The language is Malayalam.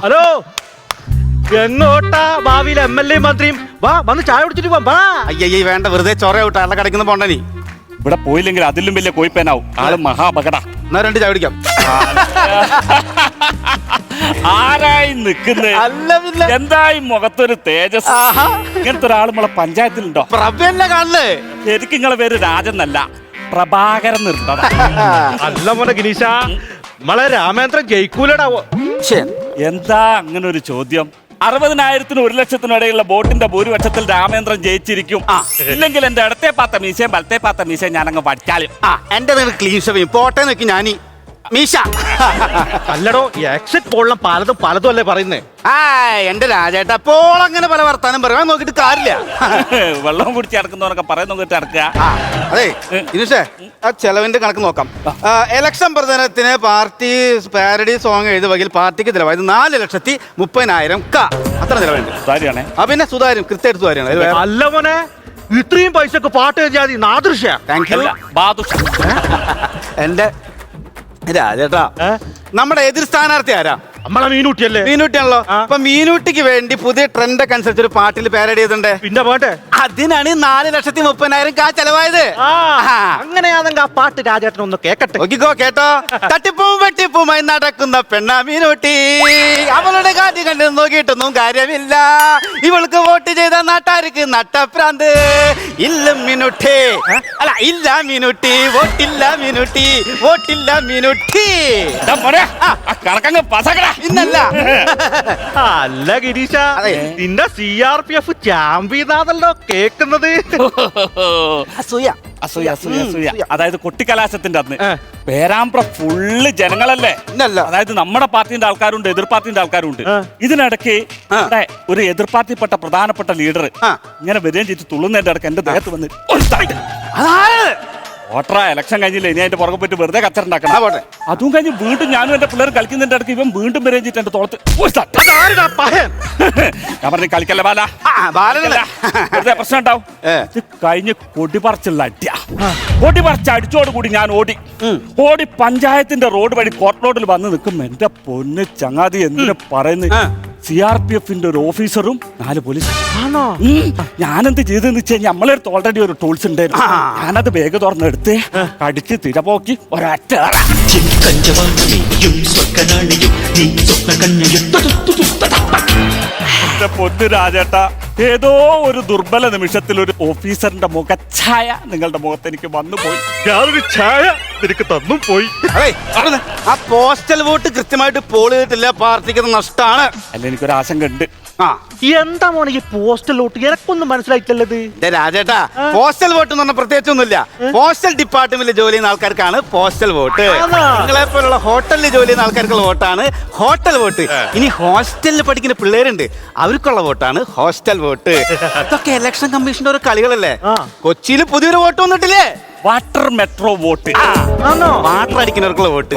ഹലോ, എങ്ങോട്ടാ ഭാവിയിലെ MLA മന്ത്രിയും? വാ, വന്ന് ചായ കുടിച്ചിട്ട് പോവാം. വാ. അയ്യയ്യ വേണ്ട, വെറുതെ ചൊറ വിട്ടാ അല്ല കടക്കുന്ന പോണ്ടനി. ഇവിടെ പോയില്ലെങ്കിൽ അതിലും വലിയ കോയിപ്പേനാവും. ആള് മഹാപകട. എന്നാ 2 ചായ കുടിക്കാം. ആരായി നിൽക്കുന്നത്? അല്ല പിന്നെ എന്തായി മുഖത്തൊരു തേജസ്? ഇങ്ങനത്തെ ഒരാൾ നമ്മളെ പഞ്ചായത്തിലുണ്ടോ? പ്രഭ്യല്ലേ കാണുന്നേ? ശരിക്കും നിങ്ങളെ പേര് രാജന്നല്ല, പ്രഭാകരൻ നിർത്തത. അല്ല മോനെ ഗിരീശ, നമ്മളെ രാമേന്ദ്രൻ ജയിക്കൂലടാവോ? എന്താ അങ്ങനെ ഒരു ചോദ്യം? 60,000-നും 1,00,000-നും ഇടയിലുള്ള വോട്ടിന്റെ ഭൂരിപക്ഷത്തിൽ രാമേന്ദ്രൻ ജയിച്ചിരിക്കും. ഇല്ലെങ്കിൽ എന്റെ ഇടത്തെ പാത്ത മീശയും വലത്തെ പാത്ത മീശയും ഞാനങ്ങ് പഠിച്ചാലും. എന്റെ ക്ലീൻ ഷവയും പോട്ടെ നോക്കി ഞാനീ മീശ. അല്ലടോ, എക്സിറ്റ് പോളിലും പലതും അല്ലേ പറയുന്നേ? എന്റെ രാജേട്ട അപ്പോൾ അങ്ങനെ പല വർത്താനം പറയാൻ നോക്കിട്ട് കാര്യമില്ല. വെള്ളം കുടിച്ച് അടക്കുന്നവരൊക്കെ പറയുന്ന നോക്കിട്ട് അടക്കുക. അതെ ഇനുഷേ, ആ ചെലവിന്റെ കണക്ക് നോക്കാം. ഇലക്ഷൻ പ്രചരണത്തിന് പാർട്ടി പാരഡി സോങ് എഴുതിയ വകയിൽ പാർട്ടിക്ക് ചിലവായത് 4,30,000 അത്ര ചിലവുണ്ട്. കാര്യമാണേ. പിന്നെ സുതാര്യം, കൃത്യമായിട്ട് സുതാര്യമാണ്. അല്ല മോനെ, ഇത്രയും പൈസക്ക് പാട്ട് എഴുതിയാതി നാദൃശ്യ. Thank you. ബാദുഷ. എന്റെ രാജേട്ടാ, നമ്മുടെ എതിർ സ്ഥാനാർത്ഥി ആരാ? നമ്മളെ മീനൂട്ടിയല്ലേ? മീനൂട്ടിയാണല്ലോ. അപ്പൊ മീനൂട്ടിക്ക് വേണ്ടി പുതിയ ട്രെൻഡ് ഒക്കെ അനുസരിച്ച് ഒരു പാട്ടിൽ പാരഡി ചെയ്തിട്ടുണ്ട്. പിന്നെ പോട്ടെ, അതിനാണ് 4,30,000 ചെലവായത്. അങ്ങനെയാണെങ്കിൽ ആ പാട്ട് രാജേട്ടൻ ഒന്ന് കേക്കട്ടെ. നോക്കിക്കോ, കേട്ടോ. തട്ടിപ്പും വെട്ടിപ്പുമായി നടക്കുന്ന പെണ്ണ മീനൂട്ടി, അവളുടെ കാര്യം കണ്ട് നോക്കിയിട്ടൊന്നും കാര്യമില്ല. ഇവൾക്ക് വോട്ട് ചെയ്ത നാട്ടാർക്ക് നട്ടപ്രാന്ത്. ഇല്ല മീനൂട്ടി, അല്ല ഇല്ല മീനൂട്ടി, വോട്ടില്ല മീനൂട്ടി, വോട്ടില്ല മീനൂട്ടി. കണക്കങ്ങ് പസകട. ഇന്നല്ല. അല്ല ഗിരീശ, നിന്റെ CRPF ചാമ്പ്യനാണല്ലോ കേക്കുന്നത്. അസൂയ. അസൂയ അസൂയ അസൂയ. അതായത് കൊട്ടിക്കലാശത്തിന്റെ അന്ന് പേരാമ്പ്ര ഫുള്ള് ജനങ്ങളല്ലേ? അതായത് നമ്മുടെ പാർട്ടിന്റെ ആൾക്കാരുണ്ട്, എതിർ പാർട്ടിന്റെ ആൾക്കാരുണ്ട്. ഇതിനിടയ്ക്ക് ഒരു എതിർ പാർട്ടിപ്പെട്ട പ്രധാനപ്പെട്ട ലീഡർ ഇങ്ങനെ വരികയും ചെയ്ത് തുള്ളുന്നതിന്റെ ഇടയ്ക്ക് എന്റെ ദേഹത്ത് വന്ന് വോട്ടറാ ഇലക്ഷൻ കഴിഞ്ഞില്ല, ഇനി അതിന്റെ പുറകെ പോയിട്ട് വെറുതെ കച്ചറുണ്ടാക്കണം. അതും കഴിഞ്ഞ് വീണ്ടും ഞാനും എന്റെ പിള്ളേർ കളിക്കുന്നതിന്റെ ഇടയ്ക്ക് ഇവൻ വീണ്ടും വരികയും ചെയ്തിട്ട് എന്റെ തോളത്ത് ഞാൻ പറഞ്ഞു കളിക്കല്ലേ ബാല, വെറുതെ പ്രശ്നം ഉണ്ടാവും. ഇത് കഴിഞ്ഞ് കൊടിപറിച്ചുള്ള അടിയ. കൊടിപറിച്ച് അടിച്ചോടുകൂടി ഞാൻ ഓടി പഞ്ചായത്തിന്റെ റോഡ് വഴി കോർട്ട് റോഡിൽ വന്ന് നിൽക്കും. എന്റെ പൊന്ന് ചങ്ങാതി, എന്തിനു പറയുന്നു? CRPFന്റെ ഒരു ഓഫീസറും 4 പോലീസ്. ഞാനെന്ത് ചെയ്തെന്ന് വെച്ച് കഴിഞ്ഞാൽ നമ്മളെ അടുത്ത് ഓൾറെഡി ഒരു ടൂൾസ് ഉണ്ടായിരുന്നു. ഞാനത് ബാഗ് തുറന്നെടുത്ത് കടിച്ച് തിരപോക്കി ഒരൊറ്റ. പൊന്നു രാജേട്ട, ഏതോ ഒരു ദുർബല നിമിഷത്തിൽ ഒരു ഓഫീസറിന്റെ മുഖഛായ നിങ്ങളുടെ മുഖത്ത് എനിക്ക് വന്നുപോയി. ഞാനൊരു ഛായ നിനക്ക് തന്നും പോയി. ആ പോസ്റ്റൽ വോട്ട് കൃത്യമായിട്ട് പോൾ ചെയ്തിട്ടില്ല, പാർട്ടിക്ക് നഷ്ടമാണ്. അല്ല, എനിക്കൊരു ആശങ്ക ഉണ്ട്. എന്താ മോനെ ഈ പോസ്റ്റൽ വോട്ട്? എനക്കൊന്നും മനസ്സിലായിട്ടല്ലത്. രാജേട്ടാ, പോസ്റ്റൽ വോട്ട് എന്ന് പറഞ്ഞാൽ പ്രത്യേകിച്ചൊന്നുമില്ല. പോസ്റ്റൽ ഡിപ്പാർട്ട്മെന്റിൽ ജോലി ചെയ്യുന്ന ആൾക്കാർക്കാണ് പോസ്റ്റൽ വോട്ട്. നിങ്ങളെ പോലുള്ള ഹോട്ടലിൽ ജോലി ചെയ്യുന്ന ആൾക്കാർക്കുള്ള വോട്ടാണ് ഹോട്ടൽ വോട്ട്. ഇനി ഹോസ്റ്റലിൽ പഠിക്കുന്ന പിള്ളേരുണ്ട്, അവർക്കുള്ള വോട്ടാണ് ഹോസ്റ്റൽ വോട്ട്. ഇതൊക്കെ ഇലക്ഷൻ കമ്മീഷന്റെ ഒരു കളികളല്ലേ? കൊച്ചിയിൽ പുതിയൊരു വോട്ട് വന്നിട്ടില്ലേ? Water metro boat. വാട്ടർ അടിക്കുന്നവർക്കുള്ള വോട്ട്.